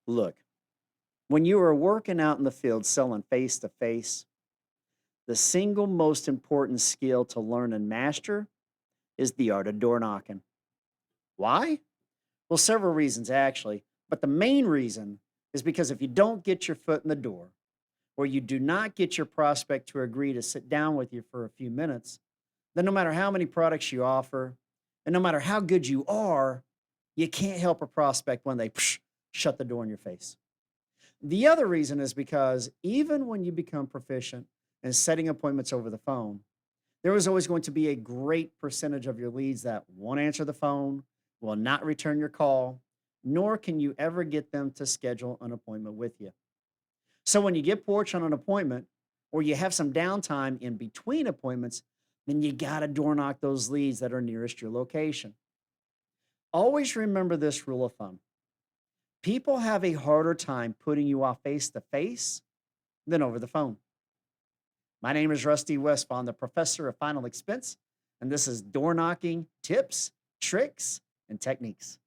Look, when you are working out in the field selling face to face, the single most important skill to learn and master is the art of door knocking. Why? Well, several reasons actually, but the main reason is because if you don't get your foot in the door, or you do not get your prospect to agree to sit down with you for a few minutes, then no matter how many products you offer, and no matter how good you are, you can't help a prospect when they shut the door in your face. The other reason is because even when you become proficient in setting appointments over the phone, there is always going to be a great percentage of your leads that won't answer the phone, will not return your call, nor can you ever get them to schedule an appointment with you. So when you get porch on an appointment or you have some downtime in between appointments, then you got to door knock those leads that are nearest your location. Always remember this rule of thumb: people have a harder time putting you off face to face than over the phone. My name is Rusty Westfall. I'm the professor of final expense, and this is door knocking tips, tricks, and techniques.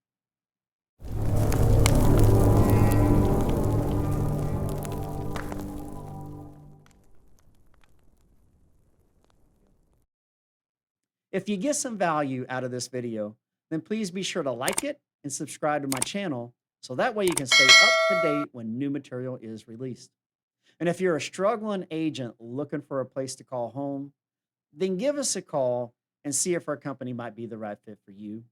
If you get some value out of this video, then please be sure to like it and subscribe to my channel so that way you can stay up to date when new material is released. And if you're a struggling agent looking for a place to call home, then give us a call and see if our company might be the right fit for you.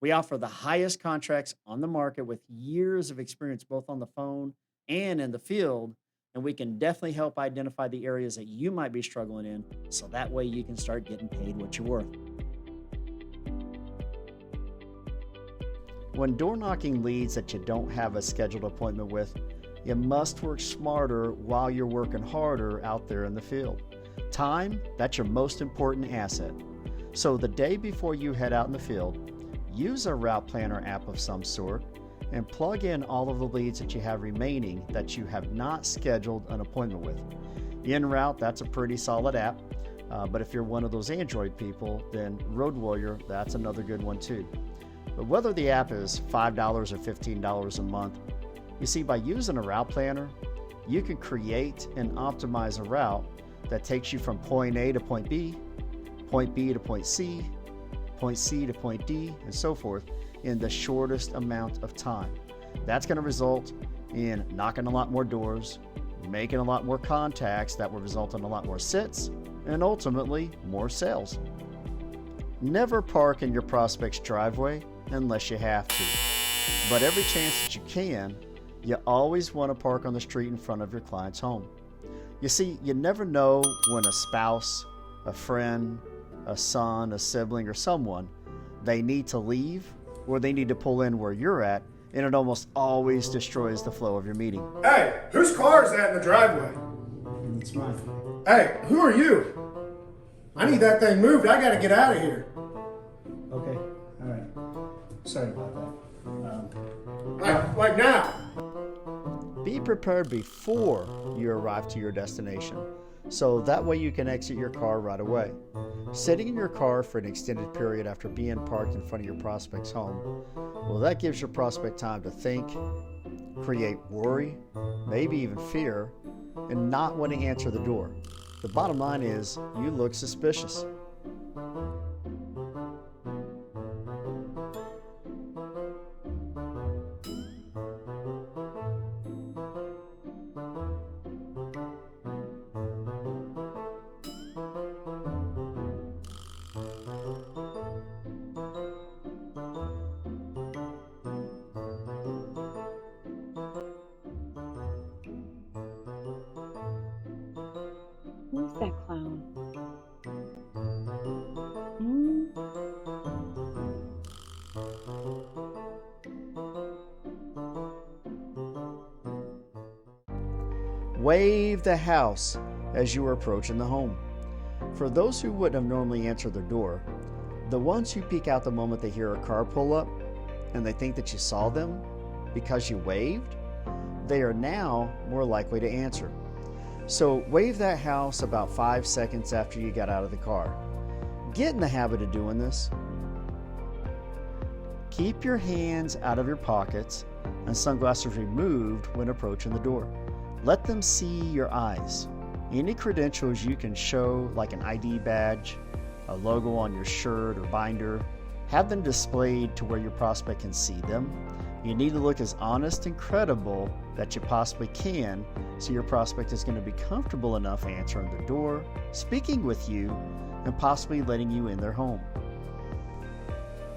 We offer the highest contracts on the market with years of experience both on the phone and in the field, and we can definitely help identify the areas that you might be struggling in so that way you can start getting paid what you're worth. When door knocking leads that you don't have a scheduled appointment with, you must work smarter while you're working harder out there in the field. Time, that's your most important asset. So the day before you head out in the field, use a route planner app of some sort and plug in all of the leads that you have remaining that you have not scheduled an appointment with. InRoute, that's a pretty solid app, but if you're one of those Android people, then Road Warrior, that's another good one too. But whether the app is $5 or $15 a month, you see, by using a route planner, you can create and optimize a route that takes you from point A to point B to point C to point D, and so forth in the shortest amount of time. That's going to result in knocking a lot more doors, making a lot more contacts that will result in a lot more sits, and ultimately more sales. Never park in your prospect's driveway unless you have to. But every chance that you can, you always want to park on the street in front of your client's home. You see, you never know when a spouse, a friend, a son, a sibling, or someone, they need to leave or they need to pull in where you're at, and it almost always destroys the flow of your meeting. Hey, whose car is that in the driveway? It's mine. Hey, who are you? I need that thing moved. I gotta get out of here. Okay, all right. Sorry about that. Like now. Be prepared before you arrive to your destination, so that way you can exit your car right away. Sitting in your car for an extended period after being parked in front of your prospect's home, well, that gives your prospect time to think, create worry, maybe even fear, and not want to answer the door. The bottom line is, you look suspicious. Who's that clown? Hmm? Wave the house as you are approaching the home. For those who wouldn't have normally answered their door, the ones who peek out the moment they hear a car pull up and they think that you saw them because you waved, they are now more likely to answer. So wave that house about 5 seconds after you got out of the car. Get in the habit of doing this. Keep your hands out of your pockets and sunglasses removed when approaching the door. Let them see your eyes. Any credentials you can show, like an ID badge, a logo on your shirt or binder, have them displayed to where your prospect can see them. You need to look as honest and credible that you possibly can, so your prospect is going to be comfortable enough answering the door, speaking with you, and possibly letting you in their home.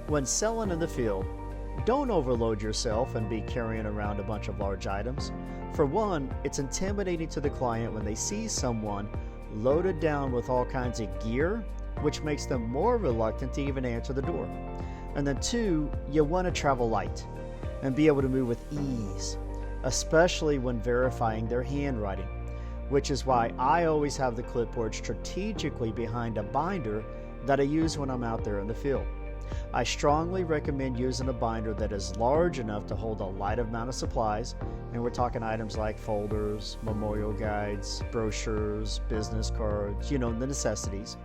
When selling in the field, don't overload yourself and be carrying around a bunch of large items. For one, it's intimidating to the client when they see someone loaded down with all kinds of gear, which makes them more reluctant to even answer the door. And then two, you want to travel light and be able to move with ease, especially when verifying their handwriting, which is why I always have the clipboard strategically behind a binder that I use when I'm out there in the field. I strongly recommend using a binder that is large enough to hold a light amount of supplies, and we're talking items like folders, memorial guides, brochures, business cards, the necessities.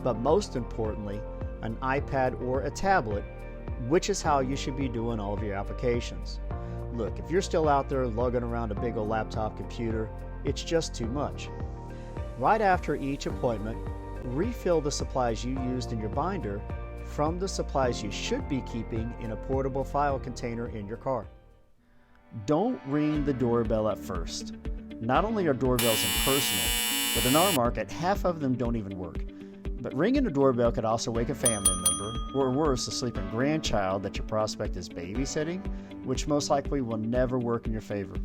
But most importantly, an iPad or a tablet, which is how you should be doing all of your applications. Look, if you're still out there lugging around a big old laptop computer, it's just too much. Right after each appointment, refill the supplies you used in your binder from the supplies you should be keeping in a portable file container in your car. Don't ring the doorbell at first. Not only are doorbells impersonal, but in our market, half of them don't even work. But ringing a doorbell could also wake a family member, or worse, a sleeping grandchild that your prospect is babysitting, which most likely will never work in your favor.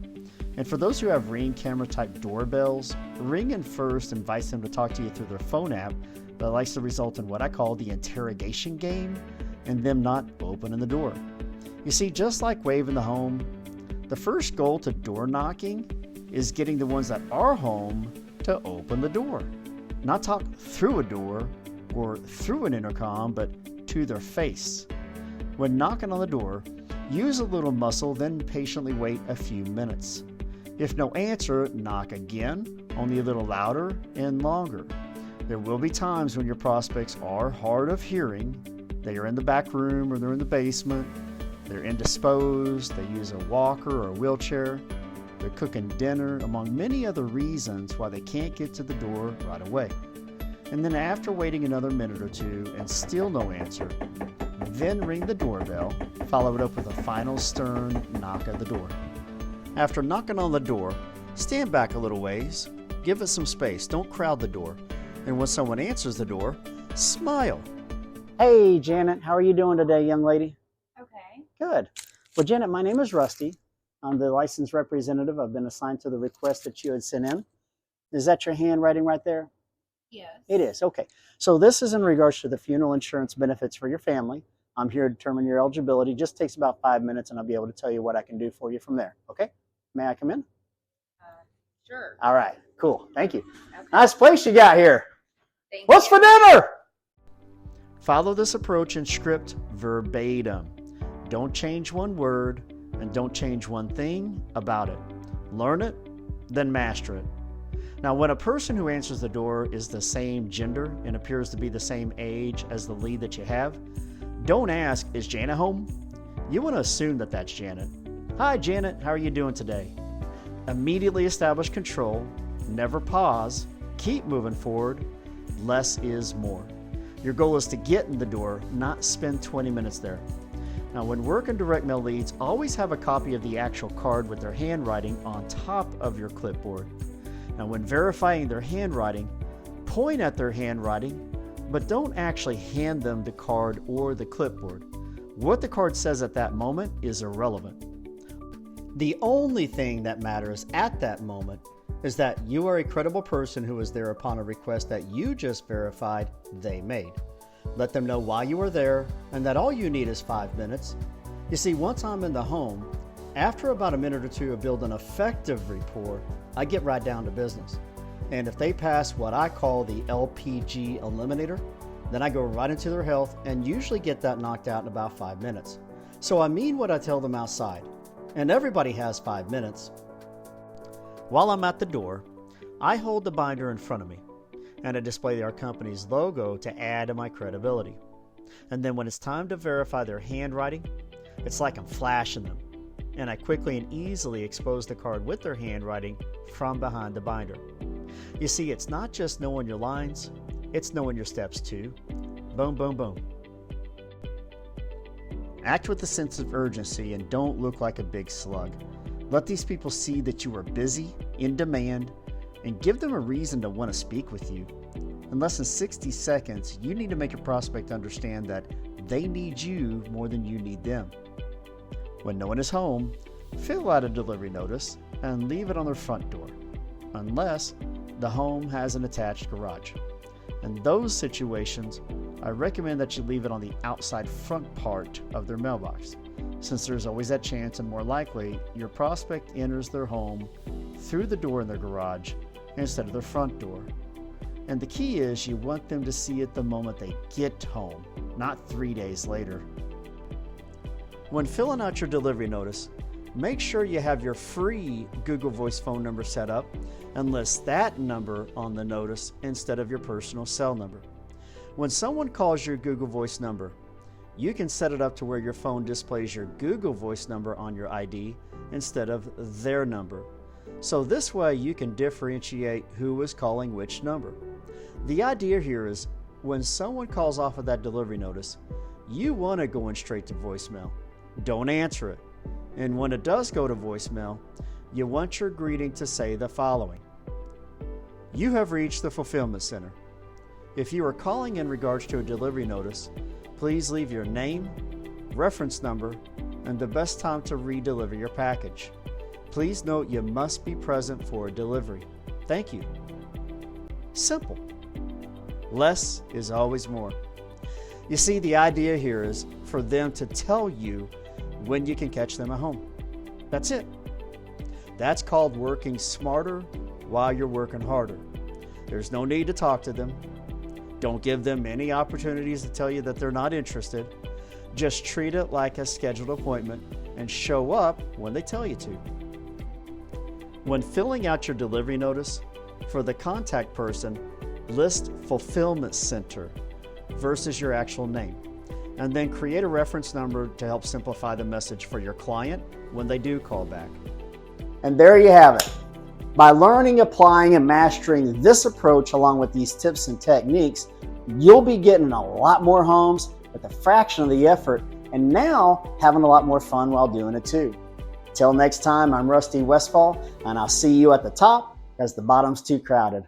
And for those who have Ring camera type doorbells, ringing first invites them to talk to you through their phone app, but likes to result in what I call the interrogation game and them not opening the door. You see, just like waving the home, the first goal to door knocking is getting the ones that are home to open the door. Not talk through a door or through an intercom, but to their face. When knocking on the door, use a little muscle, then patiently wait a few minutes. If no answer, knock again, only a little louder and longer. There will be times when your prospects are hard of hearing. They are in the back room or they're in the basement. They're indisposed. They use a walker or a wheelchair. They're cooking dinner, among many other reasons why they can't get to the door right away. And then after waiting another minute or two and still no answer, then ring the doorbell, follow it up with a final stern knock at the door. After knocking on the door, stand back a little ways, give it some space, don't crowd the door. And when someone answers the door, smile. Hey, Janet, how are you doing today, young lady? Okay. Good. Well, Janet, my name is Rusty. I'm the licensed representative. I've been assigned to the request that you had sent in. Is that your handwriting right there? Yes. It is. Okay. So this is in regards to the funeral insurance benefits for your family. I'm here to determine your eligibility. Just takes about 5 minutes, and I'll be able to tell you what I can do for you from there. Okay? May I come in? Sure. All right. Cool. Thank you. Okay. Nice place you got here. Thank What's you. for dinner? Follow this approach and script verbatim. Don't change one word and don't change one thing about it. Learn it, then master it. Now, when a person who answers the door is the same gender and appears to be the same age as the lead that you have, don't ask, is Janet home? You want to assume that that's Janet. Hi, Janet. How are you doing today? Immediately establish control. Never pause. Keep moving forward. Less is more. Your goal is to get in the door, not spend 20 minutes there. Now, when working direct mail leads, always have a copy of the actual card with their handwriting on top of your clipboard. Now, when verifying their handwriting, point at their handwriting, but don't actually hand them the card or the clipboard. What the card says at that moment is irrelevant. The only thing that matters at that moment is that you are a credible person who was there upon a request that you just verified they made. Let them know why you were there and that all you need is 5 minutes. You see, once I'm in the home, after about a minute or two of building effective rapport, I get right down to business. And if they pass what I call the LPG eliminator, then I go right into their health and usually get that knocked out in about 5 minutes. So I mean what I tell them outside. And everybody has 5 minutes. While I'm at the door, I hold the binder in front of me and I display our company's logo to add to my credibility. And then when it's time to verify their handwriting, it's like I'm flashing them. and I quickly and easily expose the card with their handwriting from behind the binder. You see, it's not just knowing your lines, it's knowing your steps too. Boom, boom, boom. Act with a sense of urgency and don't look like a big slug. Let these people see that you are busy, in demand, and give them a reason to want to speak with you. In less than 60 seconds, you need to make your prospect understand that they need you more than you need them. When no one is home, fill out a delivery notice and leave it on their front door, unless the home has an attached garage. In those situations, I recommend that you leave it on the outside front part of their mailbox, since there's always that chance and more likely your prospect enters their home through the door in their garage instead of their front door. And the key is you want them to see it the moment they get home, not 3 days later. When filling out your delivery notice, make sure you have your free Google Voice phone number set up and list that number on the notice instead of your personal cell number. When someone calls your Google Voice number, you can set it up to where your phone displays your Google Voice number on your ID instead of their number. So this way you can differentiate who is calling which number. The idea here is when someone calls off of that delivery notice, you want it going straight to voicemail. Don't answer it. And when it does go to voicemail, you want your greeting to say the following: You have reached the fulfillment center. If you are calling in regards to a delivery notice, please leave your name, reference number, and the best time to re-deliver your package. Please note you must be present for a delivery. Thank you. Simple. Less is always more. You see, the idea here is for them to tell you when you can catch them at home. That's it. That's called working smarter while you're working harder. There's no need to talk to them. Don't give them any opportunities to tell you that they're not interested. Just treat it like a scheduled appointment and show up when they tell you to. When filling out your delivery notice, for the contact person, list Fulfillment Center versus your actual name, and then create a reference number to help simplify the message for your client when they do call back. And there you have it. By learning, applying, and mastering this approach along with these tips and techniques, you'll be getting a lot more homes with a fraction of the effort and now having a lot more fun while doing it too. Till next time, I'm Rusty Westfall, and I'll see you at the top as the bottom's too crowded.